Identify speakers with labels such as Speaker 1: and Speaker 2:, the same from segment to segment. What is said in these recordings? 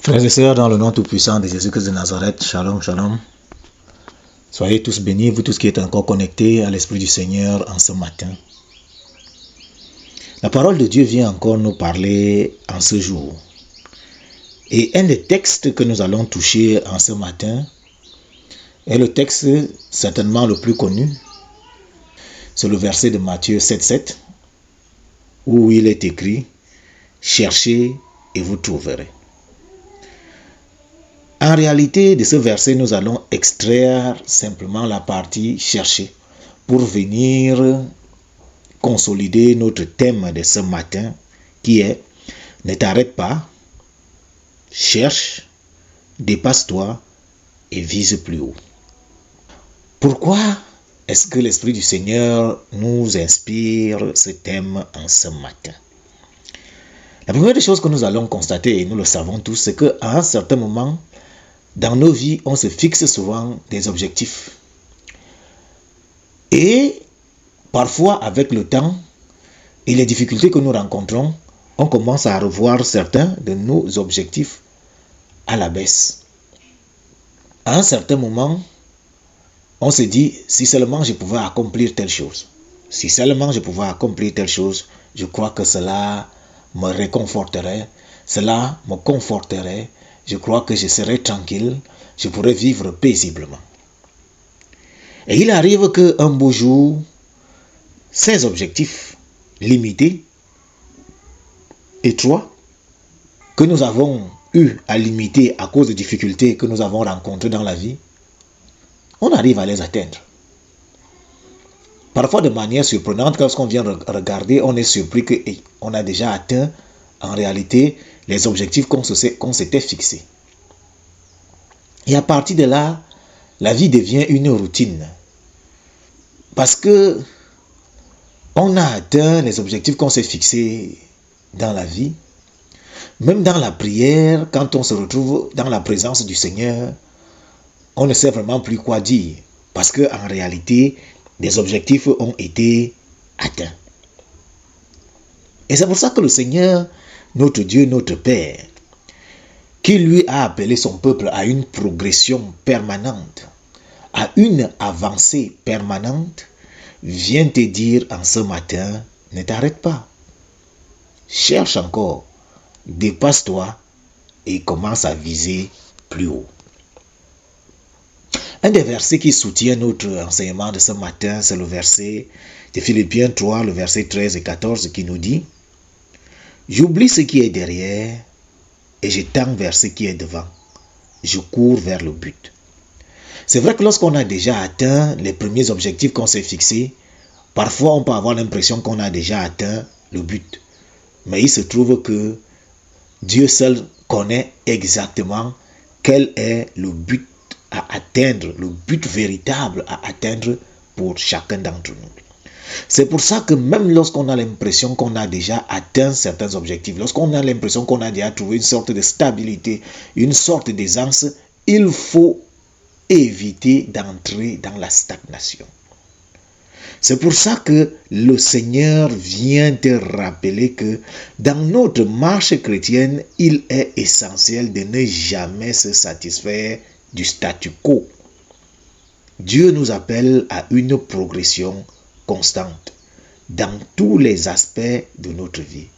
Speaker 1: Frères et sœurs, dans le nom tout-puissant de Jésus-Christ de Nazareth, shalom, shalom. Soyez tous bénis, vous tous qui êtes encore connectés à l'Esprit du Seigneur en ce matin. La parole de Dieu vient encore nous parler en ce jour. Et un des textes que nous allons toucher en ce matin est le texte certainement le plus connu. C'est le verset de Matthieu 7,7 où il est écrit « Cherchez et vous trouverez ». En réalité, de ce verset, nous allons extraire simplement la partie « chercher » pour venir consolider notre thème de ce matin qui est « Ne t'arrête pas, cherche, dépasse-toi et vise plus haut ». Pourquoi est-ce que l'Esprit du Seigneur nous inspire ce thème en ce matin? La première des choses que nous allons constater, et nous le savons tous, c'est qu'à un certain moment, dans nos vies, on se fixe souvent des objectifs. Et parfois, avec le temps et les difficultés que nous rencontrons, on commence à revoir certains de nos objectifs à la baisse. À un certain moment, on se dit, si seulement je pouvais accomplir telle chose, si seulement je pouvais accomplir telle chose, je crois que cela me réconforterait, cela me conforterait, je crois que je serais tranquille, je pourrais vivre paisiblement. Et il arrive qu'un beau jour, ces objectifs limités, étroits, que nous avons eu à limiter à cause de difficultés que nous avons rencontrées dans la vie, on arrive à les atteindre. Parfois de manière surprenante, lorsqu'on vient regarder, on est surpris qu'on a déjà atteint en réalité les objectifs qu'on s'était fixés. Et à partir de là, la vie devient une routine. Parce que on a atteint les objectifs qu'on s'est fixés dans la vie. Même dans la prière, quand on se retrouve dans la présence du Seigneur, on ne sait vraiment plus quoi dire. Parce qu'en réalité, les objectifs ont été atteints. Et c'est pour ça que le Seigneur, notre Dieu, notre Père, qui lui a appelé son peuple à une progression permanente, à une avancée permanente, vient te dire en ce matin, ne t'arrête pas. Cherche encore, dépasse-toi et commence à viser plus haut. Un des versets qui soutient notre enseignement de ce matin, c'est le verset de Philippiens 3, le verset 13 et 14 qui nous dit « J'oublie ce qui est derrière et je tends vers ce qui est devant. Je cours vers le but. » C'est vrai que lorsqu'on a déjà atteint les premiers objectifs qu'on s'est fixés, parfois on peut avoir l'impression qu'on a déjà atteint le but. Mais il se trouve que Dieu seul connaît exactement quel est le but à atteindre, le but véritable à atteindre pour chacun d'entre nous. C'est pour ça que même lorsqu'on a l'impression qu'on a déjà atteint certains objectifs, lorsqu'on a l'impression qu'on a déjà trouvé une sorte de stabilité, une sorte d'aisance, il faut éviter d'entrer dans la stagnation. C'est pour ça que le Seigneur vient te rappeler que dans notre marche chrétienne, il est essentiel de ne jamais se satisfaire du statu quo. Dieu nous appelle à une progression constante dans tous les aspects de notre vie.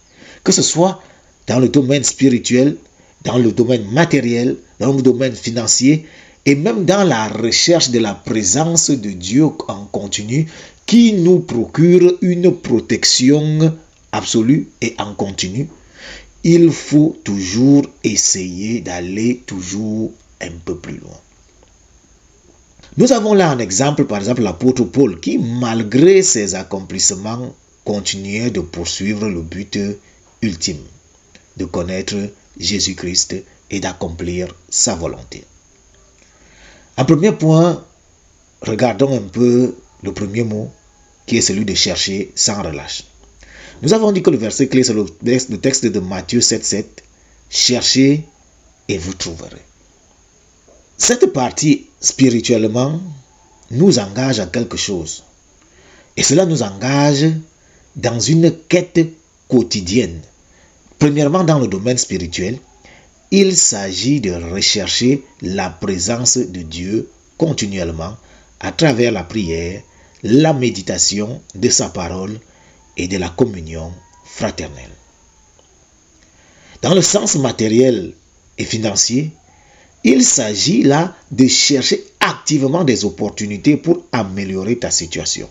Speaker 1: Que ce soit dans le domaine spirituel, dans le domaine matériel, dans le domaine financier et même dans la recherche de la présence de Dieu en continu qui nous procure une protection absolue et en continu. Il faut toujours essayer d'aller toujours un peu plus loin. Nous avons là un exemple, par exemple l'apôtre Paul, qui malgré ses accomplissements, continuait de poursuivre le but ultime, de connaître Jésus-Christ et d'accomplir sa volonté. En premier point, regardons un peu le premier mot, qui est celui de chercher sans relâche. Nous avons dit que le verset clé, c'est le texte de Matthieu 7,7, cherchez et vous trouverez. Cette partie, spirituellement, nous engage à quelque chose. Et cela nous engage dans une quête quotidienne. Premièrement, dans le domaine spirituel, il s'agit de rechercher la présence de Dieu continuellement à travers la prière, la méditation de sa parole et de la communion fraternelle. Dans le sens matériel et financier, il s'agit là de chercher activement des opportunités pour améliorer ta situation.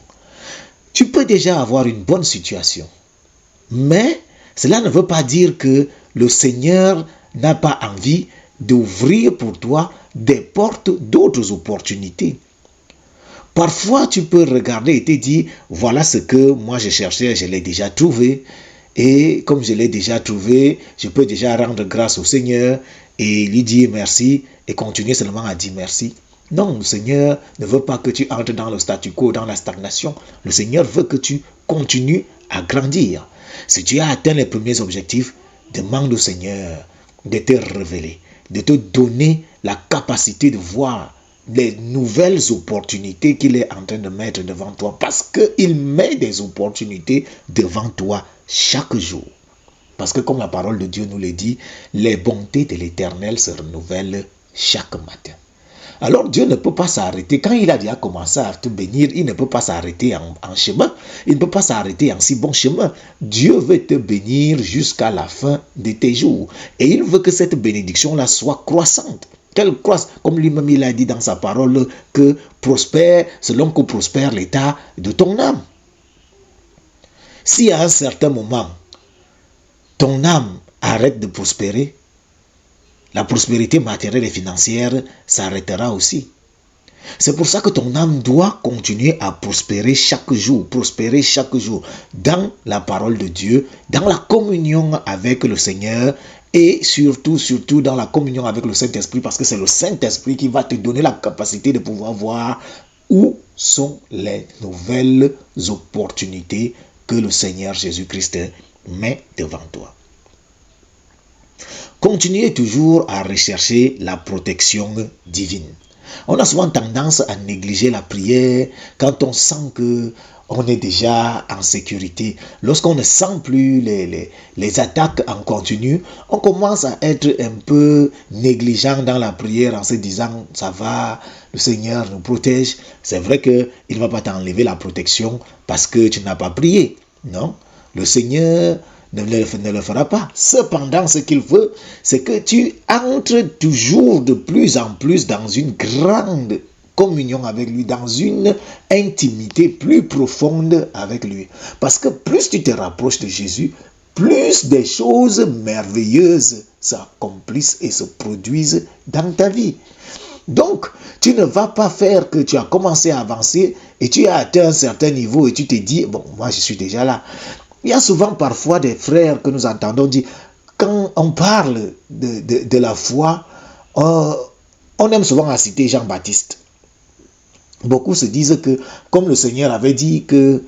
Speaker 1: Tu peux déjà avoir une bonne situation, mais cela ne veut pas dire que le Seigneur n'a pas envie d'ouvrir pour toi des portes d'autres opportunités. Parfois, tu peux regarder et te dire, voilà ce que moi je cherchais, je l'ai déjà trouvé. Et comme je l'ai déjà trouvé, je peux déjà rendre grâce au Seigneur et lui dire merci et continuer seulement à dire merci. Non, le Seigneur ne veut pas que tu entres dans le statu quo, dans la stagnation. Le Seigneur veut que tu continues à grandir. Si tu as atteint les premiers objectifs, demande au Seigneur de te révéler, de te donner la capacité de voir les nouvelles opportunités qu'il est en train de mettre devant toi, parce qu'il met des opportunités devant toi chaque jour. Parce que comme la parole de Dieu nous le dit, les bontés de l'Éternel se renouvellent chaque matin. Alors Dieu ne peut pas s'arrêter. Quand il a déjà commencé à te bénir, il ne peut pas s'arrêter en chemin. Il ne peut pas s'arrêter en si bon chemin. Dieu veut te bénir jusqu'à la fin de tes jours. Et il veut que cette bénédiction-là soit croissante. Qu'elle croisse, comme lui-même il a dit dans sa parole, que prospère selon que prospère l'état de ton âme. Si à un certain moment, ton âme arrête de prospérer, la prospérité matérielle et financière s'arrêtera aussi. C'est pour ça que ton âme doit continuer à prospérer chaque jour dans la parole de Dieu, dans la communion avec le Seigneur et surtout dans la communion avec le Saint-Esprit, parce que c'est le Saint-Esprit qui va te donner la capacité de pouvoir voir où sont les nouvelles opportunités que le Seigneur Jésus-Christ met devant toi. Continuez toujours à rechercher la protection divine. On a souvent tendance à négliger la prière quand on sent que on est déjà en sécurité. Lorsqu'on ne sent plus les attaques en continu, on commence à être un peu négligent dans la prière en se disant « ça va, le Seigneur nous protège ». C'est vrai qu'il ne va pas t'enlever la protection parce que tu n'as pas prié. Non, le Seigneur ne le fera pas. Cependant, ce qu'il veut, c'est que tu entres toujours de plus en plus dans une grande communion avec lui, dans une intimité plus profonde avec lui. Parce que plus tu te rapproches de Jésus, plus des choses merveilleuses s'accomplissent et se produisent dans ta vie. Donc, tu ne vas pas faire que tu as commencé à avancer et tu as atteint un certain niveau et tu te dis, bon, moi je suis déjà là. Il y a souvent parfois des frères que nous entendons dire, quand on parle de la foi, on aime souvent à citer Jean-Baptiste. Beaucoup se disent que, comme le Seigneur avait dit que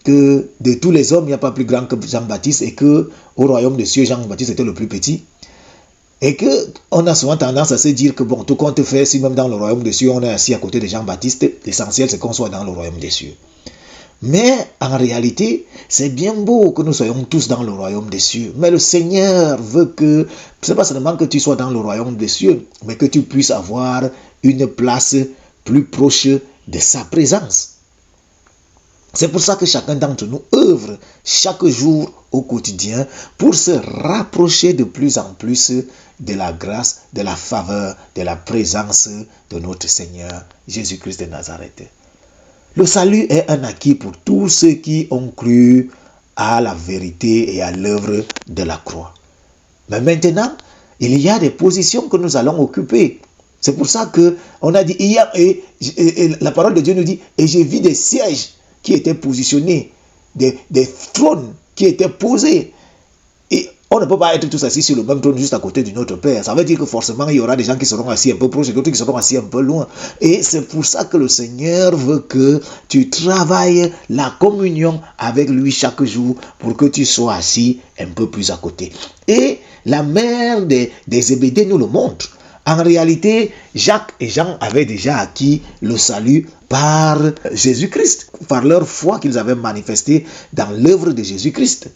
Speaker 1: de tous les hommes, il n'y a pas plus grand que Jean-Baptiste et que au royaume des cieux, Jean-Baptiste était le plus petit. Et qu'on a souvent tendance à se dire que, bon, tout compte fait, si même dans le royaume des cieux, on est assis à côté de Jean-Baptiste, l'essentiel c'est qu'on soit dans le royaume des cieux. Mais en réalité, c'est bien beau que nous soyons tous dans le royaume des cieux. Mais le Seigneur veut que, ce n'est pas seulement que tu sois dans le royaume des cieux, mais que tu puisses avoir une place plus proche de sa présence. C'est pour ça que chacun d'entre nous œuvre chaque jour au quotidien pour se rapprocher de plus en plus de la grâce, de la faveur, de la présence de notre Seigneur Jésus-Christ de Nazareth. Le salut est un acquis pour tous ceux qui ont cru à la vérité et à l'œuvre de la croix. Mais maintenant, il y a des positions que nous allons occuper. C'est pour ça qu'on a dit, la parole de Dieu nous dit, et j'ai vu des sièges qui étaient positionnés, des trônes qui étaient posés. Et on ne peut pas être tous assis sur le même trône juste à côté de notre Père. Ça veut dire que forcément, il y aura des gens qui seront assis un peu proches et d'autres qui seront assis un peu loin. Et c'est pour ça que le Seigneur veut que tu travailles la communion avec lui chaque jour pour que tu sois assis un peu plus à côté. Et la mère des Zébédée nous le montre. En réalité, Jacques et Jean avaient déjà acquis le salut par Jésus-Christ, par leur foi qu'ils avaient manifestée dans l'œuvre de Jésus-Christ.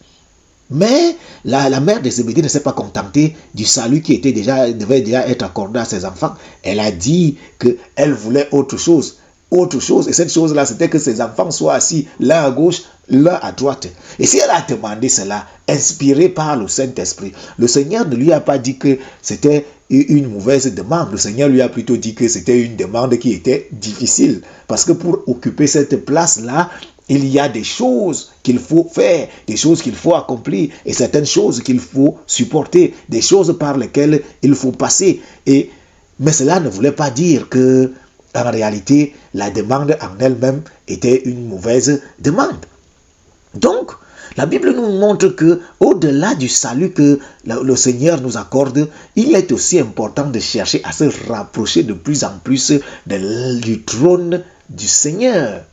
Speaker 1: Mais la mère de Zébédée ne s'est pas contentée du salut qui devait déjà être accordé à ses enfants. Elle a dit qu'elle voulait autre chose. Autre chose. Et cette chose-là, c'était que ses enfants soient assis l'un à gauche, l'un à droite. Et si elle a demandé cela, inspirée par le Saint-Esprit, le Seigneur ne lui a pas dit que c'était une mauvaise demande. Le Seigneur lui a plutôt dit que c'était une demande qui était difficile. Parce que pour occuper cette place-là, il y a des choses qu'il faut faire, des choses qu'il faut accomplir et certaines choses qu'il faut supporter, des choses par lesquelles il faut passer. Mais cela ne voulait pas dire que, en réalité, la demande en elle-même était une mauvaise demande. Donc, la Bible nous montre que, au-delà du salut que le Seigneur nous accorde, il est aussi important de chercher à se rapprocher de plus en plus du trône du Seigneur,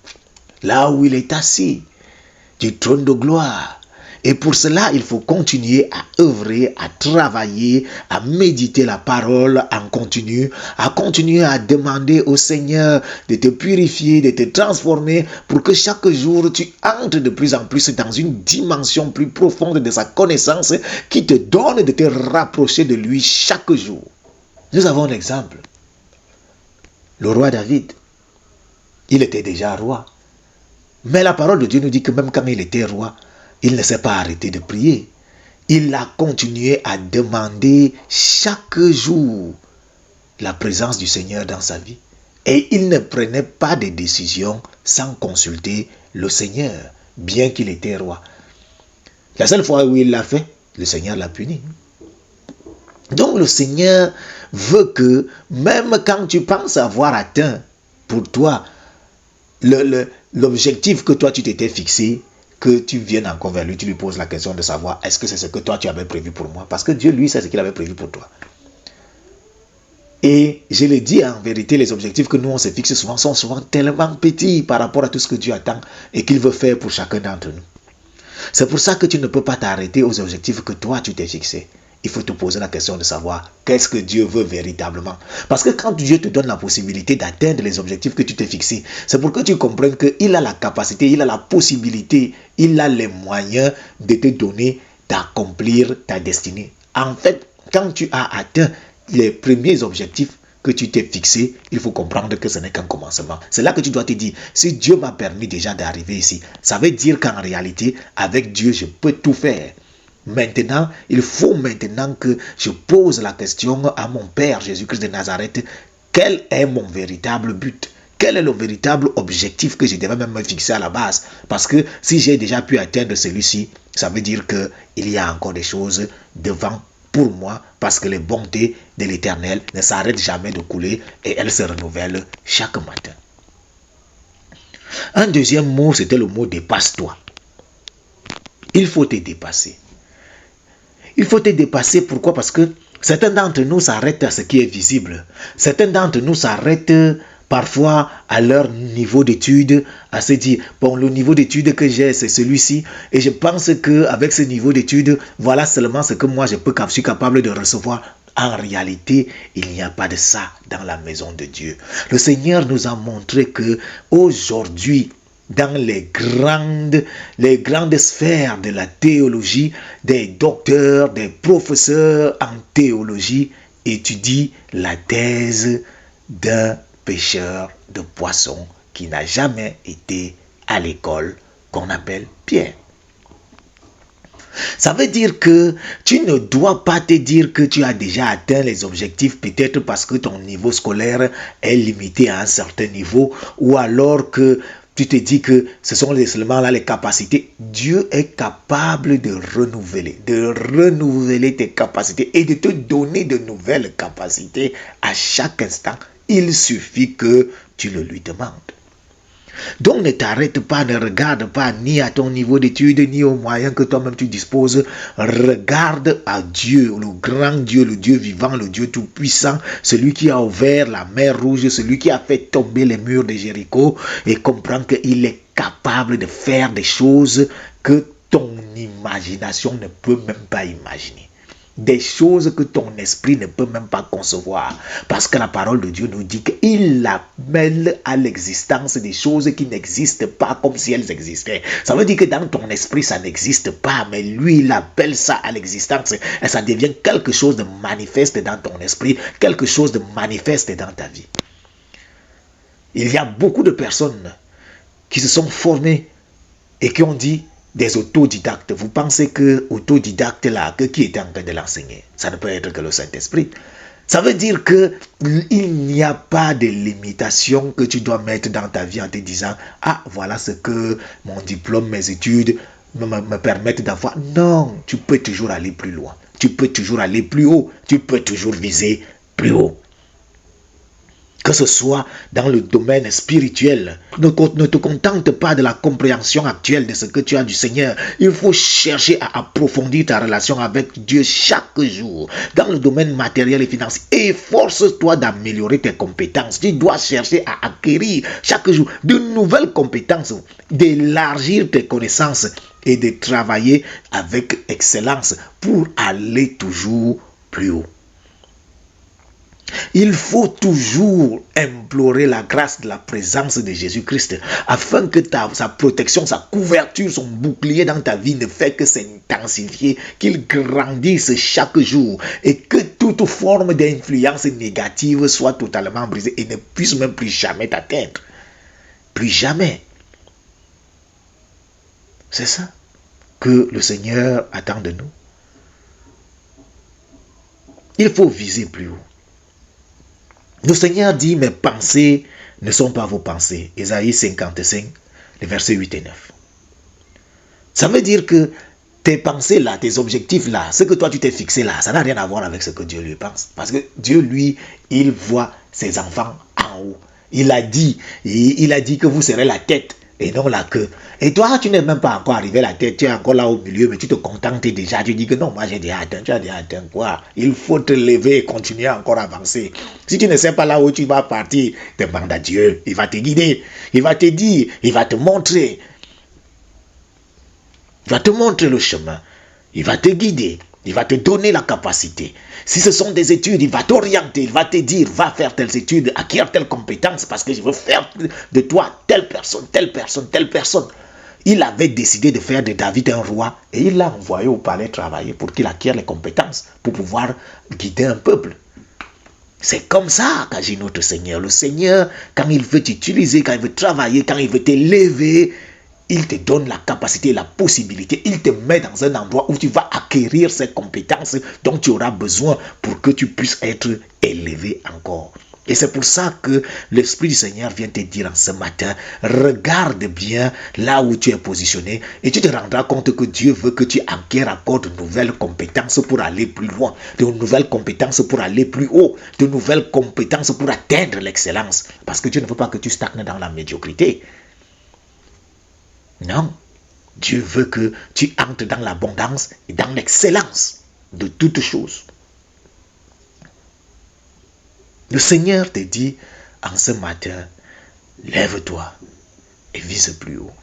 Speaker 1: là où il est assis, du trône de gloire. Et pour cela, il faut continuer à œuvrer, à travailler, à méditer la parole en continu, à continuer à demander au Seigneur de te purifier, de te transformer pour que chaque jour tu entres de plus en plus dans une dimension plus profonde de sa connaissance qui te donne de te rapprocher de lui chaque jour. Nous avons un exemple. Le roi David, il était déjà roi. Mais la parole de Dieu nous dit que même quand il était roi, il ne s'est pas arrêté de prier. Il a continué à demander chaque jour la présence du Seigneur dans sa vie. Et il ne prenait pas de décision sans consulter le Seigneur, bien qu'il était roi. La seule fois où il l'a fait, le Seigneur l'a puni. Donc le Seigneur veut que même quand tu penses avoir atteint pour toi l'objectif que toi tu t'étais fixé, que tu viennes encore vers lui, tu lui poses la question de savoir est-ce que c'est ce que toi tu avais prévu pour moi, parce que Dieu lui sait ce qu'il avait prévu pour toi. Et je le dis en vérité, les objectifs que nous on se fixe souvent sont souvent tellement petits par rapport à tout ce que Dieu attend et qu'il veut faire pour chacun d'entre nous. C'est pour ça que tu ne peux pas t'arrêter aux objectifs que toi tu t'es fixé. Il faut te poser la question de savoir qu'est-ce que Dieu veut véritablement. Parce que quand Dieu te donne la possibilité d'atteindre les objectifs que tu t'es fixés, c'est pour que tu comprennes qu'il a la capacité, il a la possibilité, il a les moyens de te donner, d'accomplir ta destinée. En fait, quand tu as atteint les premiers objectifs que tu t'es fixé, il faut comprendre que ce n'est qu'un commencement. C'est là que tu dois te dire, si Dieu m'a permis déjà d'arriver ici, ça veut dire qu'en réalité, avec Dieu, je peux tout faire. Maintenant, il faut maintenant que je pose la question à mon Père Jésus-Christ de Nazareth, quel est mon véritable but? Quel est le véritable objectif que je devais même me fixer à la base? Parce que si j'ai déjà pu atteindre celui-ci, ça veut dire qu'il y a encore des choses devant pour moi, parce que les bontés de l'Éternel ne s'arrêtent jamais de couler et elles se renouvellent chaque matin. Un deuxième mot, c'était le mot dépasse-toi. Il faut te dépasser. Il faut te dépasser, pourquoi? Parce que certains d'entre nous s'arrêtent à ce qui est visible. Certains d'entre nous s'arrêtent parfois à leur niveau d'études, à se dire, bon, le niveau d'études que j'ai, c'est celui-ci, et je pense qu'avec ce niveau d'études, voilà seulement ce que moi je suis capable de recevoir. En réalité, il n'y a pas de ça dans la maison de Dieu. Le Seigneur nous a montré que aujourd'hui, dans les grandes sphères de la théologie, des docteurs, des professeurs en théologie étudient la thèse d'un pêcheur de poissons qui n'a jamais été à l'école qu'on appelle Pierre. Ça veut dire que tu ne dois pas te dire que tu as déjà atteint les objectifs, peut-être parce que ton niveau scolaire est limité à un certain niveau, ou alors que tu te dis que ce sont seulement là les capacités. Dieu est capable de renouveler tes capacités et de te donner de nouvelles capacités à chaque instant. Il suffit que tu le lui demandes. Donc ne t'arrête pas, ne regarde pas ni à ton niveau d'études, ni aux moyens que toi-même tu disposes. Regarde à Dieu, le grand Dieu, le Dieu vivant, le Dieu tout-puissant, celui qui a ouvert la mer Rouge, celui qui a fait tomber les murs de Jéricho, et comprends qu'il est capable de faire des choses que ton imagination ne peut même pas imaginer. des choses que ton esprit ne peut même pas concevoir. Parce que la parole de Dieu nous dit qu'il appelle à l'existence des choses qui n'existent pas comme si elles existaient. Ça veut dire que dans ton esprit, ça n'existe pas, mais lui, il appelle ça à l'existence et ça devient quelque chose de manifeste dans ton esprit, quelque chose de manifeste dans ta vie. Il y a beaucoup de personnes qui se sont formées et qui ont dit des autodidactes. Vous pensez que autodidacte là, que qui était en train de l'enseigner? Ça ne peut être que le Saint-Esprit. Ça veut dire que il n'y a pas de limitation que tu dois mettre dans ta vie en te disant ah voilà ce que mon diplôme, mes études me permettent d'avoir. Non, tu peux toujours aller plus loin. Tu peux toujours aller plus haut. Tu peux toujours viser plus haut. Que ce soit dans le domaine spirituel, ne te contente pas de la compréhension actuelle de ce que tu as du Seigneur. Il faut chercher à approfondir ta relation avec Dieu chaque jour. Dans le domaine matériel et financier, efforce-toi d'améliorer tes compétences. Tu dois chercher à acquérir chaque jour de nouvelles compétences, d'élargir tes connaissances et de travailler avec excellence pour aller toujours plus haut. Il faut toujours implorer la grâce de la présence de Jésus-Christ afin que sa protection, sa couverture, son bouclier dans ta vie ne fait que s'intensifier, qu'il grandisse chaque jour et que toute forme d'influence négative soit totalement brisée et ne puisse même plus jamais t'atteindre. Plus jamais. C'est ça que le Seigneur attend de nous. Il faut viser plus haut. Le Seigneur dit, mes pensées ne sont pas vos pensées. Ésaïe 55, les versets 8 et 9. Ça veut dire que tes pensées là, tes objectifs là, ce que toi tu t'es fixé là, ça n'a rien à voir avec ce que Dieu lui pense. Parce que Dieu, lui, il voit ses enfants en haut. Il a dit que vous serez la tête et non la queue. Et toi, tu n'es même pas encore arrivé à la tête, tu es encore là au milieu, mais tu te contentes déjà. Tu dis que non, moi j'ai déjà atteint, tu as déjà atteint quoi? Il faut te lever et continuer à encore avancer. Si tu ne sais pas là où tu vas partir, demande à Dieu, il va te guider, il va te dire, il va te montrer. Il va te montrer le chemin, il va te guider, il va te donner la capacité. Si ce sont des études, il va t'orienter, il va te dire, va faire telles études, acquérir telle compétence parce que je veux faire de toi telle personne, telle personne, telle personne. Il avait décidé de faire de David un roi et il l'a envoyé au palais travailler pour qu'il acquiert les compétences, pour pouvoir guider un peuple. C'est comme ça qu'agit notre Seigneur. Le Seigneur, quand il veut t'utiliser, quand il veut travailler, quand il veut t'élever, il te donne la capacité, la possibilité. Il te met dans un endroit où tu vas acquérir ces compétences dont tu auras besoin pour que tu puisses être élevé encore. Et c'est pour ça que l'Esprit du Seigneur vient te dire en ce matin, regarde bien là où tu es positionné et tu te rendras compte que Dieu veut que tu acquières encore de nouvelles compétences pour aller plus loin, de nouvelles compétences pour aller plus haut, de nouvelles compétences pour atteindre l'excellence. Parce que Dieu ne veut pas que tu stagnes dans la médiocrité. Non, Dieu veut que tu entres dans l'abondance et dans l'excellence de toutes choses. Le Seigneur te dit en ce matin, lève-toi et vise plus haut.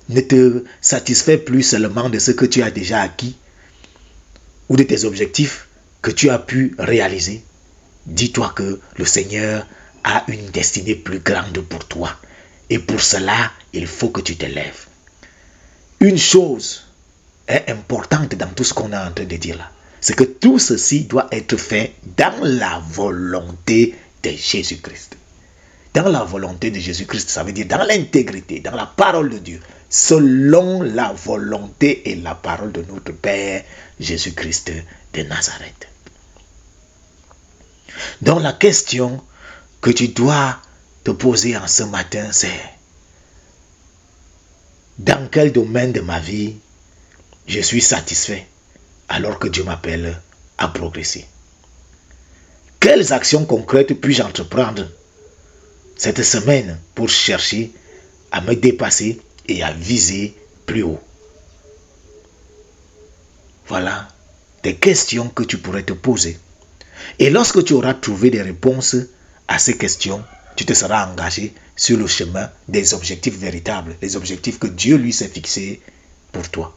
Speaker 1: Ne te satisfais plus seulement de ce que tu as déjà acquis ou de tes objectifs que tu as pu réaliser. Dis-toi que le Seigneur a une destinée plus grande pour toi. Et pour cela, il faut que tu te lèves. Une chose est importante dans tout ce qu'on est en train de dire là. C'est que tout ceci doit être fait dans la volonté de Jésus-Christ. Dans la volonté de Jésus-Christ, ça veut dire dans l'intégrité, dans la parole de Dieu, selon la volonté et la parole de notre Père Jésus-Christ de Nazareth. Donc la question que tu dois te poser en ce matin, c'est dans quel domaine de ma vie je suis satisfait alors que Dieu m'appelle à progresser? Quelles actions concrètes puis-je entreprendre cette semaine pour chercher à me dépasser et à viser plus haut? Voilà des questions que tu pourrais te poser. Et lorsque tu auras trouvé des réponses à ces questions, tu te seras engagé sur le chemin des objectifs véritables, les objectifs que Dieu lui s'est fixés pour toi.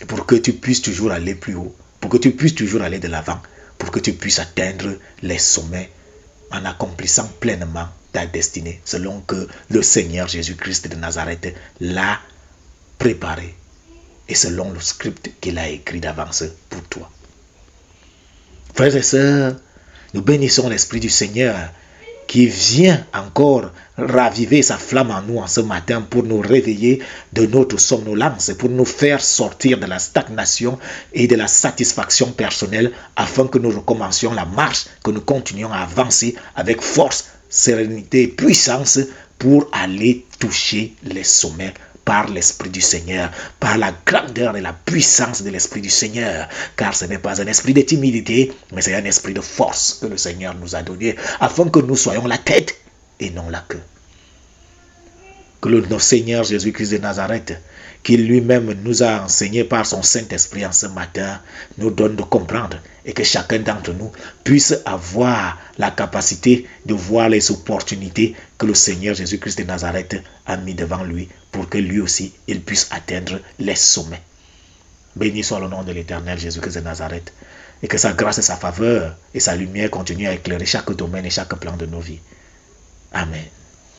Speaker 1: pour que tu puisses toujours aller plus haut, pour que tu puisses toujours aller de l'avant, pour que tu puisses atteindre les sommets en accomplissant pleinement ta destinée, selon que le Seigneur Jésus-Christ de Nazareth l'a préparé et selon le script qu'il a écrit d'avance pour toi. Frères et sœurs, nous bénissons l'Esprit du Seigneur qui vient encore raviver sa flamme en nous en ce matin pour nous réveiller de notre somnolence, pour nous faire sortir de la stagnation et de la satisfaction personnelle afin que nous recommencions la marche, que nous continuions à avancer avec force, sérénité et puissance pour aller toucher les sommets par l'Esprit du Seigneur, par la grandeur et la puissance de l'Esprit du Seigneur. Car ce n'est pas un esprit de timidité, mais c'est un esprit de force que le Seigneur nous a donné, afin que nous soyons la tête et non la queue. Que notre Seigneur Jésus-Christ de Nazareth, qui lui-même nous a enseigné par son Saint-Esprit en ce matin, nous donne de comprendre et que chacun d'entre nous puisse avoir la capacité de voir les opportunités que le Seigneur Jésus-Christ de Nazareth a mis devant lui pour que lui aussi, il puisse atteindre les sommets. Béni soit le nom de l'Éternel Jésus-Christ de Nazareth et que sa grâce et sa faveur et sa lumière continuent à éclairer chaque domaine et chaque plan de nos vies. Amen.